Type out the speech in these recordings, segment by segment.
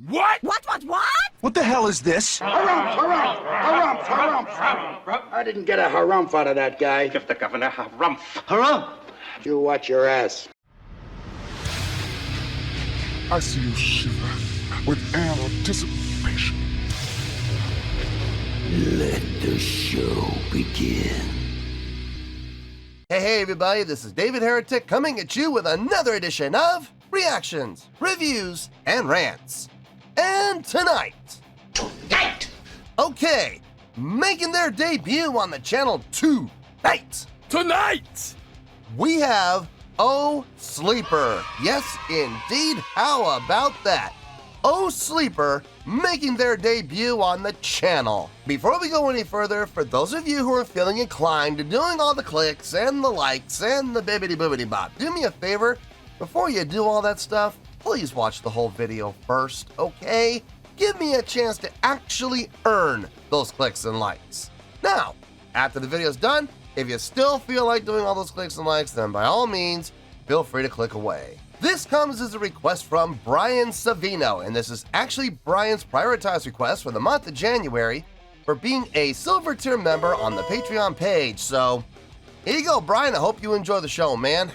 What? What? What the hell is this? Harumph. I didn't get a harumph out of that guy. Give the governor harumph. Harumph! You watch your ass. I see you shiver with anticipation. Let the show begin. Hey everybody, this is David Heretic coming at you with another edition of Reactions, Reviews, and Rants. And tonight, okay, making their debut on the channel tonight, we have Oh Sleeper. Yes, indeed, how about that? Oh Sleeper making their debut on the channel. Before we go any further, for those of you who are feeling inclined to doing all the clicks and the likes and the bibbidi-boobidi bop, do me a favor, before you do all that stuff, please watch the whole video first, okay? Give me a chance to actually earn those clicks and likes. Now, after the video's done, if you still feel like doing all those clicks and likes, then by all means, feel free to click away. This comes as a request from Brian Savino, and this is actually Brian's prioritized request for the month of January for being a silver tier member on the Patreon page. So, here you go, Brian. I hope you enjoy the show, man.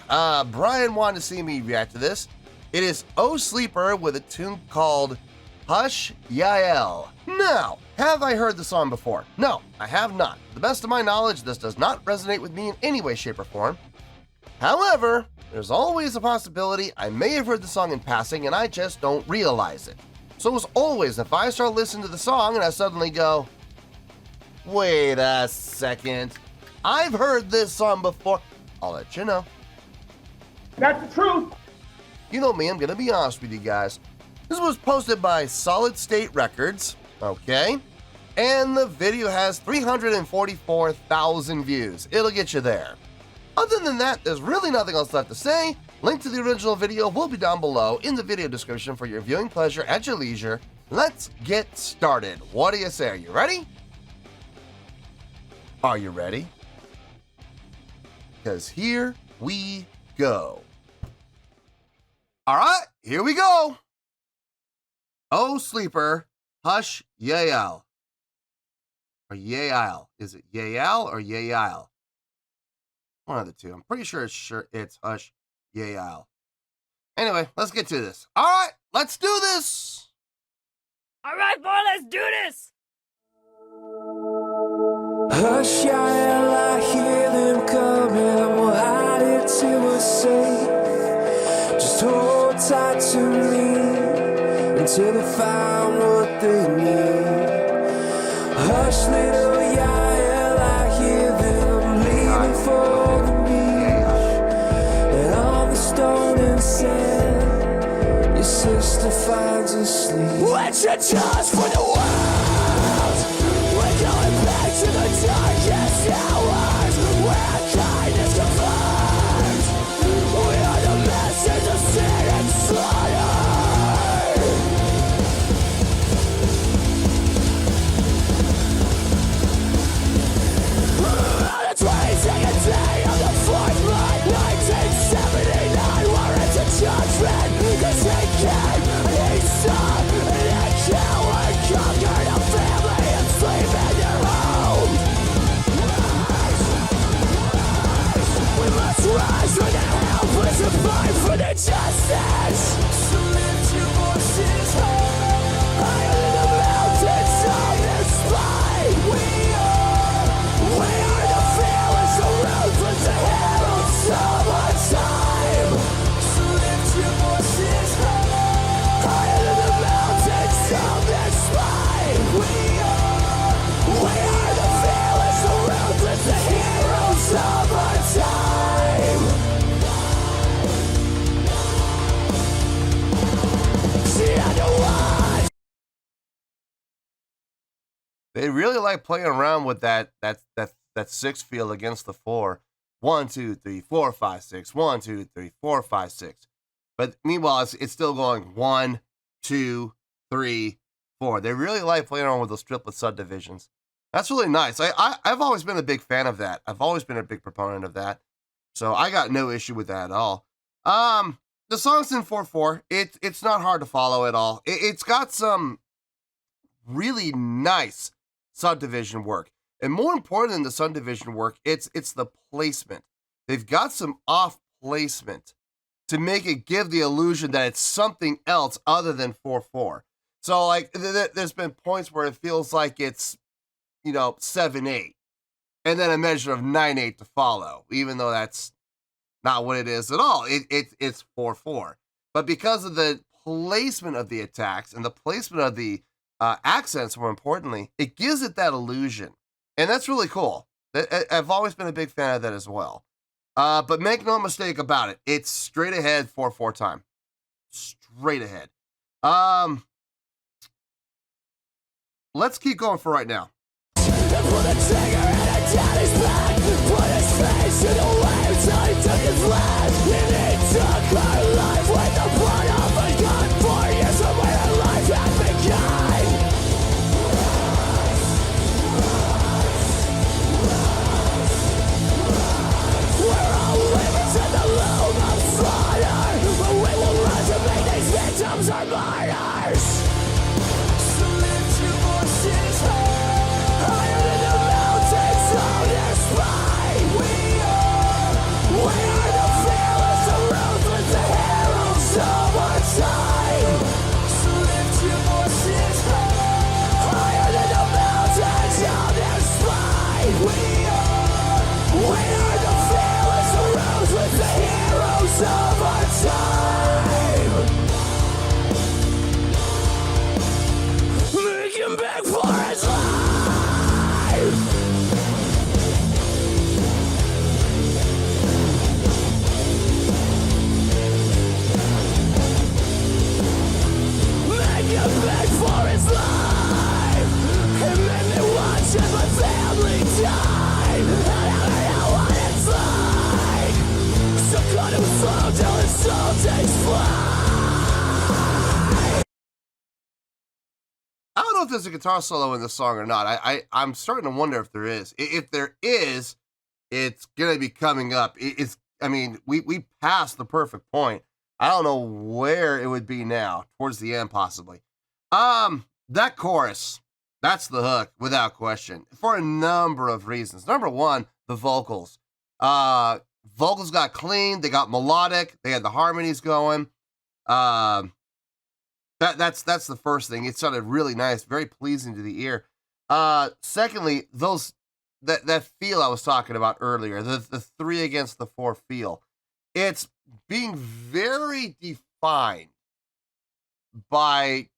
Brian wanted to see me react to this. It is Oh Sleeper with a tune called Hush Yael. Now, have I heard the song before? No, I have not. To the best of my knowledge, this does not resonate with me in any way, shape, or form. However, there's always a possibility I may have heard the song in passing and I just don't realize it. So as always, if I start listening to the song and I suddenly go, wait a second, I've heard this song before, I'll let you know. That's the truth. You know me, I'm gonna be honest with you guys. This was posted by Solid State Records, okay? And the video has 344,000 views. It'll get you there. Other than that, there's really nothing else left to say. Link to the original video will be down below in the video description for your viewing pleasure at your leisure. Let's get started. What do you say? Are you ready? Are you ready? Because here we go. All right, here we go. Oh Sleeper, Hush Yael. Or Yael. Is it Yael or Yael? One of the two. I'm pretty sure it's Hush Yael. Anyway, let's get to this. All right, let's do this. All right, boy, let's do this. Hush, Yael, I hear them coming. I will hide it till we're safe. Just hold tight to me until they find what they need. Hush, little Yael, I hear them leaving for the beach. And on the stone and sand, your sister finds her sleep. What's your charge for the world? We're going back to the darkest hours where kindness confirms. We are the masters of sin and slaughter. On the 22nd day of the 4th month, 1979, warrants a judgment. 'Cause he came, he saw, and he coward conquered a family and sleep in their home. We must rise for the helpless and fight for the justice. So lift your voices higher than the mountains of this fight. We are the fearless, the ruthless, the heralds of our time. So lift your voices higher than the mountains of this fight. We are the fearless, the ruthless, the heroes of our time. See, I know what. They really like playing around with that six feel against the four. 1, 2, 3, 4, 5, 6. 1, 2, 3, 4, 5, 6. But meanwhile, it's still going 1, 2, 3, 4. They really like playing around with those triplet subdivisions. That's really nice. I've always been a big fan of that. I've always been a big proponent of that. So I got no issue with that at all. the song's in 4/4. It's not hard to follow at all. It's got some really nice subdivision work. And more important than the subdivision work, it's the placement. They've got some off placement to make it give the illusion that it's something else other than 4/4. So like there's been points where it feels like it's, 7/8, and then a measure of 9/8 to follow, even though that's not what it is at all. It's 4/4. But because of the placement of the attacks and the placement of the accents, more importantly, it gives it that illusion. And that's really cool. I've always been a big fan of that as well. But make no mistake about it, it's straight ahead 4/4 time. Straight ahead. Let's keep going for right now. Put a trigger and a daddy's back. Put his face in the wave till he took his last. And he took our life with the blood of a gun. 4 years from where our life had begun. We're all livers in the loom of slaughter. But we will rise to make these victims our martyrs. So lift your voices higher than the mountains on your spine. We are the fearless, the ruthless, the heroes of our time. So lift your voices higher than the mountains on your spine. We are the fearless, the ruthless, the heroes of our time. Make him back for his life. Make him back for his life. He made me watch as my family died. I never know what it's like. So cut him slow till his soul takes flight. I don't know if there's a guitar solo in this song or not. I'm starting to wonder if there is. If there is, it's gonna be coming up. We passed the perfect point. I don't know where it would be now, towards the end possibly. That chorus, that's the hook without question, for a number of reasons. Number one, the vocals. Vocals got clean, they got melodic, they had the harmonies going. That's the first thing. It sounded really nice, very pleasing to the ear. Secondly, that feel I was talking about earlier, the 3 against the 4 feel. It's being very defined by,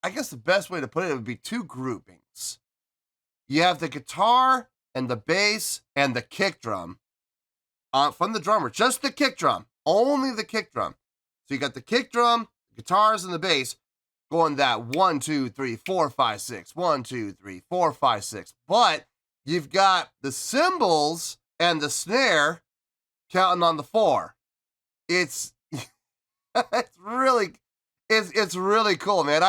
I guess the best way to put it would be 2 groupings. You have the guitar and the bass and the kick drum from the drummer, just the kick drum, only the kick drum. So you got the kick drum, guitars and the bass going that 1, 2, 3, 4, 5, 6, 1, 2, 3, 4, 5, 6. But you've got the cymbals and the snare counting on the 4. It's it's really cool, man.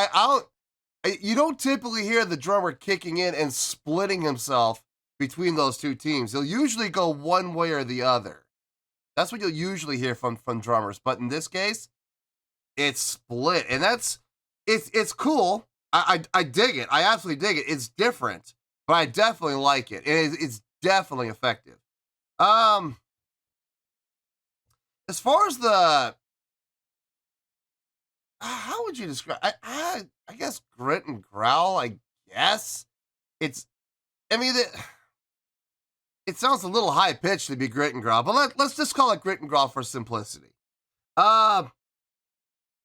You don't typically hear the drummer kicking in and splitting himself between those 2 teams. He'll usually go one way or the other. That's what you'll usually hear from drummers. But in this case, it's split, and it's cool. I dig it. I absolutely dig it. It's different, but I definitely like it. And it's definitely effective. As far as the, how would you describe? I guess grit and growl. I guess it sounds a little high pitched to be grit and growl, but let's just call it grit and growl for simplicity.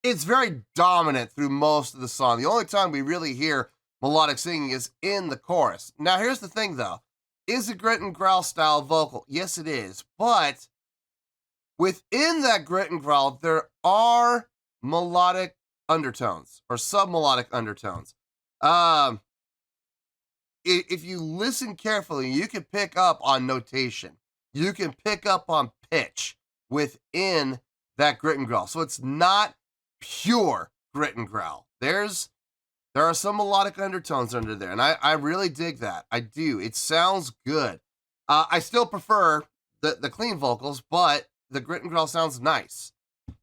It's very dominant through most of the song. The only time we really hear melodic singing is in the chorus. Now, here's the thing, though. Is it grit and growl style vocal? Yes, it is. But within that grit and growl, there are melodic undertones or sub-melodic undertones. If you listen carefully, you can pick up on notation. You can pick up on pitch within that grit and growl. So it's not pure grit and growl. There are some melodic undertones under there, and I really dig that. I do. It sounds good. I still prefer the clean vocals, but the grit and growl sounds nice.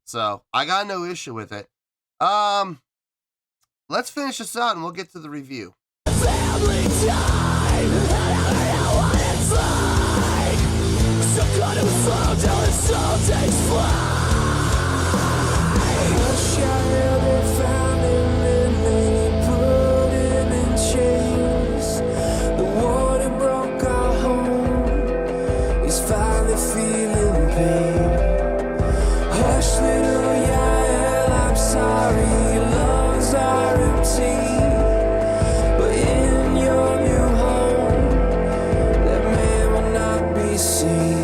So I got no issue with it. Let's finish this out and we'll get to the review. Family time, and I don't know what it's like. Some kind of slow till its soul takes flight. Shadow they found him and they put him in chains. The one who broke our home is finally feeling pain. Hush, little Yael, I'm sorry, your lungs are empty. But in your new home, that man will not be seen.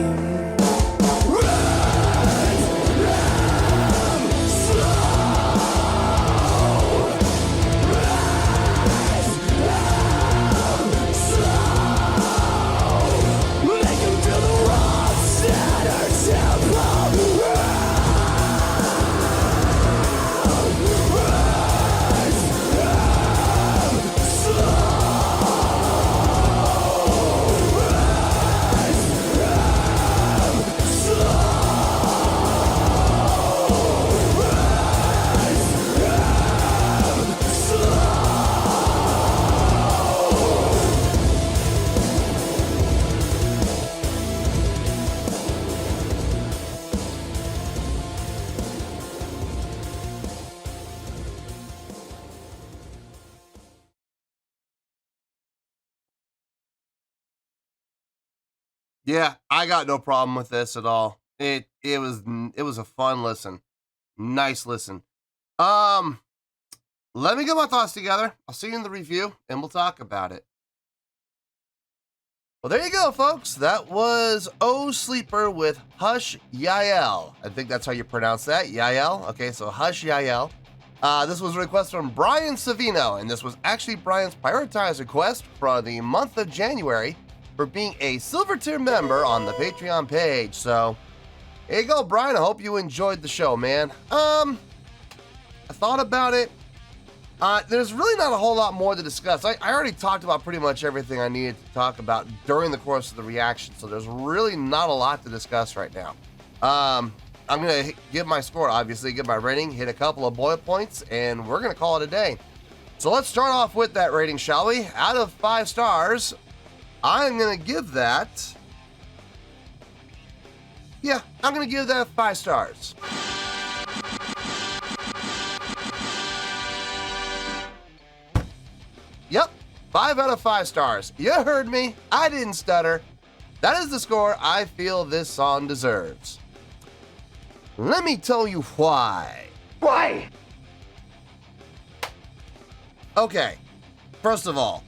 Make him feel the rocks at our temple. Yeah, I got no problem with this at all. It was a fun listen. Nice listen. Let me get my thoughts together. I'll see you in the review and we'll talk about it. Well, there you go, folks. That was Oh Sleeper with Hush Yael. I think that's how you pronounce that. Yael. Okay, so Hush Yael. This was a request from Brian Savino, and this was actually Brian's prioritized request for the month of January for being a Silver Tier member on the Patreon page. So, here you go, Brian. I hope you enjoyed the show, man. I thought about it. There's really not a whole lot more to discuss. I already talked about pretty much everything I needed to talk about during the course of the reaction, so there's really not a lot to discuss right now. I'm going to give my score, obviously, give my rating, hit a couple of bullet points, and we're going to call it a day. So let's start off with that rating, shall we? Out of 5 stars, I'm going to give that... Yeah, I'm going to give that 5 stars. Yep, 5 out of 5 stars. You heard me. I didn't stutter. That is the score I feel this song deserves. Let me tell you why. Why? Okay, first of all,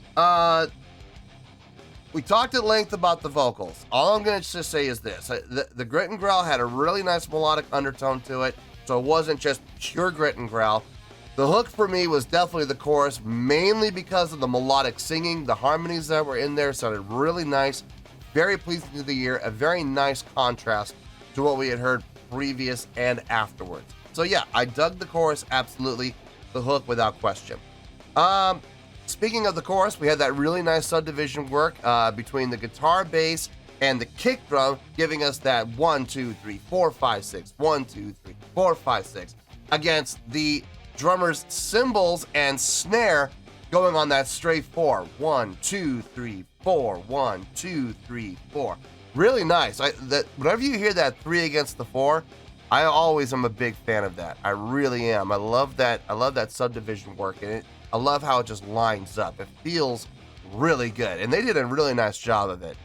we talked at length about the vocals. All I'm going to just say is this. The grit and growl had a really nice melodic undertone to it, so it wasn't just pure grit and growl. The hook for me was definitely the chorus, mainly because of the melodic singing. The harmonies that were in there sounded really nice, very pleasing to the ear, a very nice contrast to what we had heard previous and afterwards. So yeah, I dug the chorus, absolutely. The hook, without question. Speaking of the chorus, we had that really nice subdivision work between the guitar, bass, and the kick drum, giving us that 1, 2, 3, 4, 5, 6, 1, 2, 3, 4, 5, 6, against the drummer's cymbals and snare going on that straight 4. 1, 2, 3, 4, 1, 2, 3, 4. Really nice. Whenever you hear that 3 against the 4, I always am a big fan of that. I really am. I love that subdivision work, and I love how it just lines up. It feels really good, and they did a really nice job of it.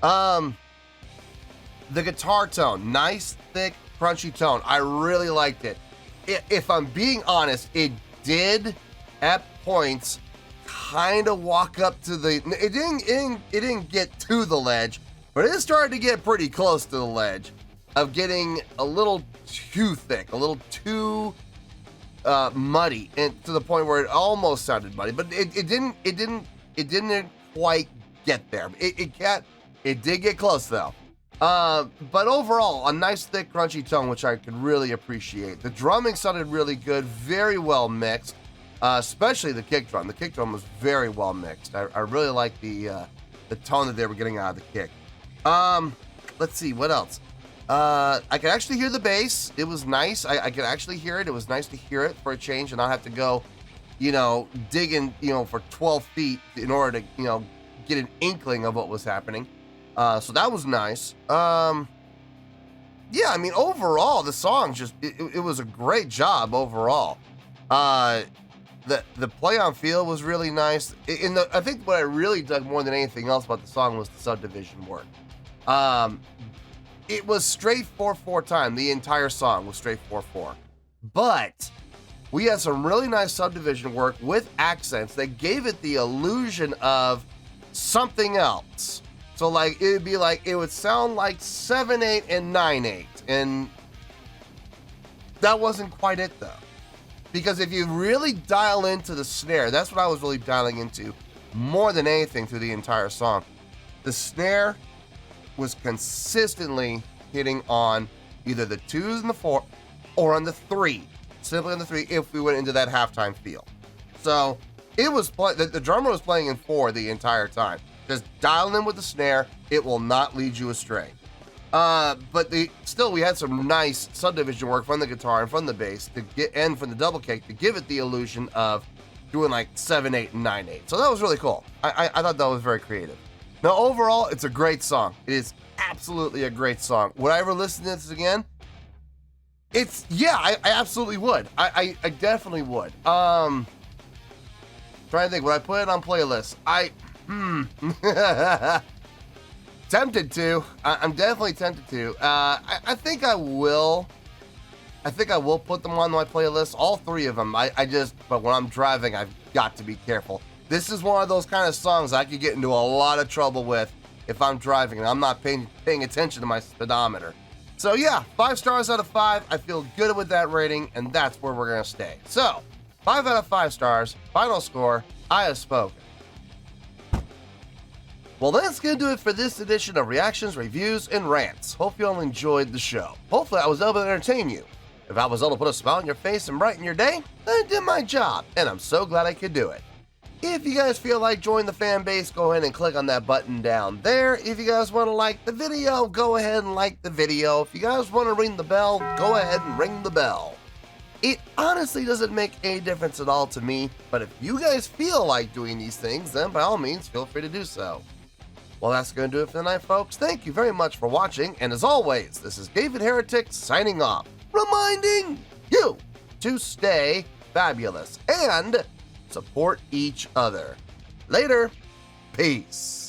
The guitar tone, nice, thick, crunchy tone. I really liked it. If I'm being honest, it did at points kind of walk up to the. It didn't get to the ledge, but it started to get pretty close to the ledge of getting a little too thick, a little too muddy, and to the point where it almost sounded muddy. But it didn't quite get there. It did get close though. But overall, a nice, thick, crunchy tone, which I could really appreciate. The drumming sounded really good, very well mixed, especially the kick drum. The kick drum was very well mixed. I really like the tone that they were getting out of the kick. Let's see, what else? I could actually hear the bass. It was nice. I could actually hear it. It was nice to hear it for a change and not have to go, digging, for 12 feet in order to, get an inkling of what was happening. So that was nice. Yeah, I mean, overall, the song it was a great job overall. The play on feel was really nice. I think what I really dug more than anything else about the song was the subdivision work. It was straight 4/4 time. The entire song was straight 4/4. But we had some really nice subdivision work with accents that gave it the illusion of something else. So like it would sound like 7/8 and 9/8, and that wasn't quite it though. Because if you really dial into the snare, that's what I was really dialing into more than anything through the entire song. The snare was consistently hitting on either the 2s and the 4 or on the 3, simply on the 3 if we went into that halftime feel. So it was the drummer was playing in 4 the entire time. Just dial in with the snare, it will not lead you astray. But we had some nice subdivision work from the guitar and from the bass and from the double kick to give it the illusion of doing like 7/8 and 9/8. So that was really cool. I thought that was very creative. Now overall, it's a great song. It is absolutely a great song. Would I ever listen to this again? I absolutely would. I definitely would. Trying to think, would I put it on playlists? Tempted to. I'm definitely tempted to. I think I will. I think I will put them on my playlist, all 3 of them. But when I'm driving, I've got to be careful. This is one of those kind of songs I could get into a lot of trouble with if I'm driving and I'm not paying attention to my speedometer. So yeah, 5 stars out of 5. I feel good with that rating, and that's where we're gonna stay. So, 5 out of 5 stars. Final score. I have spoken. Well, that's going to do it for this edition of Reactions, Reviews, and Rants. Hope you all enjoyed the show. Hopefully I was able to entertain you. If I was able to put a smile on your face and brighten your day, then I did my job, and I'm so glad I could do it. If you guys feel like joining the fan base, go ahead and click on that button down there. If you guys want to like the video, go ahead and like the video. If you guys want to ring the bell, go ahead and ring the bell. It honestly doesn't make any difference at all to me, but if you guys feel like doing these things, then by all means, feel free to do so. Well, that's going to do it for the night, folks. Thank you very much for watching, and as always, this is David Heretic signing off, reminding you to stay fabulous and support each other. Later. Peace.